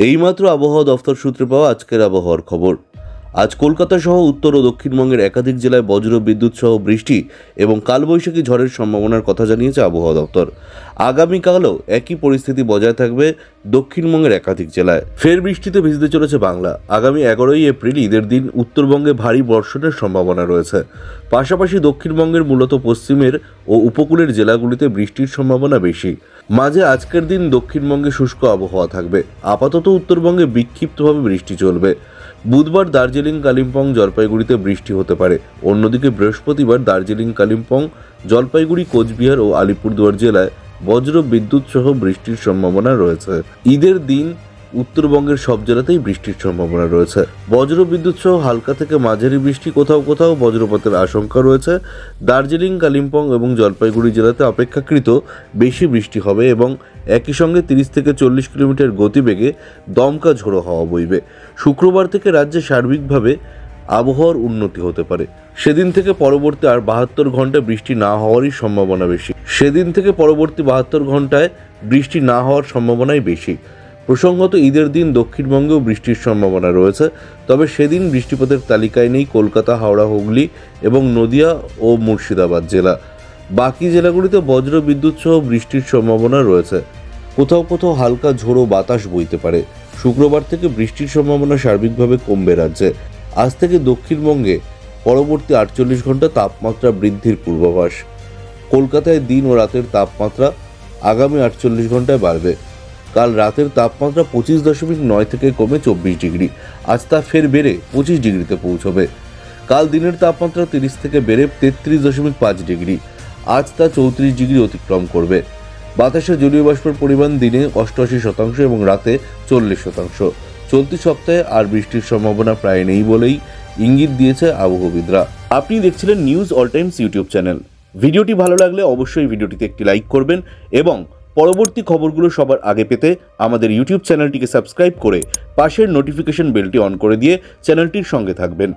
এইমাত্র আবহাওয়া দফতর সূত্রে পাওয়া আজকের আবহাওয়ার খবর। আজ কলকাতা সহ উত্তর ও দক্ষিণবঙ্গের একাধিক জেলায় বজ্র বিদ্যুৎ সহ বৃষ্টি এবং কালবৈশাখী ঝড়ের সম্ভাবনার কথা জানিয়েছে আবহাওয়া দপ্তর। আগামীকালও একই পরিস্থিতি বজায় থাকবে দক্ষিণবঙ্গের একাধিক জেলায়। ফের বৃষ্টিতে ভিজতে চলেছে বাংলা। আগামী 11ই এপ্রিল ঈদের দিন উত্তরবঙ্গে ভারী বর্ষণের সম্ভাবনা রয়েছে। পাশাপাশি দক্ষিণবঙ্গের মূলত পশ্চিমের ও উপকূলের জেলাগুলিতে বৃষ্টির সম্ভাবনা বেশি। মাঝে আজকের দিন দক্ষিণবঙ্গে শুষ্ক আবহাওয়া থাকবে। আপাতত উত্তরবঙ্গে বিক্ষিপ্তভাবে বৃষ্টি চলবে। বুধবার দার্জিলিং, কালিম্পং, জলপাইগুড়িতে বৃষ্টি হতে পারে। অন্যদিকে বৃহস্পতিবার দার্জিলিং, কালিম্পং, জলপাইগুড়ি, কোচবিহার ও আলিপুরদুয়ার জেলায় বজ্র বিদ্যুৎ সহ বৃষ্টির সম্ভাবনা রয়েছে। ঈদের দিন উত্তরবঙ্গের সব জেলাতেই বৃষ্টির সম্ভাবনা রয়েছে। বজ্র বিদ্যুৎ সহ হালকা থেকে মাঝারি বৃষ্টি, কোথাও কোথাও বজ্রপাতের আশঙ্কা রয়েছে। দার্জিলিং, কালিম্পং এবং জলপাইগুড়ি জেলাতে অপেক্ষাকৃত বেশি বৃষ্টি হবে এবং একই সঙ্গে 30 থেকে 40 কিলোমিটার গতিবেগে দমকা ঝোড়ো হাওয়া বইবে। শুক্রবার থেকে রাজ্যে সার্বিকভাবে আবহাওয়ার উন্নতি হতে পারে। সেদিন থেকে পরবর্তী আর 72 ঘন্টায় বৃষ্টি না হওয়ারই সম্ভাবনা বেশি। সেদিন থেকে পরবর্তী 72 ঘন্টায় বৃষ্টি না হওয়ার সম্ভাবনাই বেশি। প্রসঙ্গত, ঈদের দিন দক্ষিণবঙ্গেও বৃষ্টির সম্ভাবনা রয়েছে, তবে সেদিন বৃষ্টিপাতের তালিকায় নেই কলকাতা, হাওড়া, হুগলি এবং নদিয়া ও মুর্শিদাবাদ জেলা। বাকি জেলাগুলিতে বজ্র বিদ্যুৎ সহ বৃষ্টির সম্ভাবনা রয়েছে। কোথাও কোথাও হালকা ঝোড়ো বাতাস বইতে পারে। শুক্রবার থেকে বৃষ্টির সম্ভাবনা সার্বিকভাবে কমবে রাজ্যে। আজ থেকে দক্ষিণবঙ্গে পরবর্তী 48 ঘন্টা তাপমাত্রা বৃদ্ধির পূর্বাভাস। কলকাতায় দিন ও রাতের তাপমাত্রা আগামী 48 ঘন্টায় বাড়বে। কাল রাতের তাপমাত্রা 25.9 থেকে কমে 24 ডিগ্রি। আজ তা ফের বেড়ে 25 ডিগ্রিতে পৌঁছবে। কাল দিনের তাপমাত্রা 30 থেকে বেড়ে 33.5 ডিগ্রি। আজ তা 34 ডিগ্রি অতিক্রম করবে। বাতাসে জলীয় বাষ্পের পরিমাণ দিনে 88% এবং রাতে 40%। চলতি সপ্তাহে আর বৃষ্টির সম্ভাবনা প্রায় নেই বলেই ইঙ্গিত দিয়েছে আবহাওয়াবিদরা। আপনি দেখছিলেন news all Times YouTube channel. ভিডিওটি ভালো লাগলে অবশ্যই ভিডিওটিতে একটি লাইক করবেন এবং পরবর্তী খবরগুলো সবার আগে পেতে আমাদের ইউটিউব চ্যানেলটিকে সাবস্ক্রাইব করে পাশের নোটিফিকেশন বেলটি অন করে দিয়ে চ্যানেলটির সঙ্গে থাকবেন।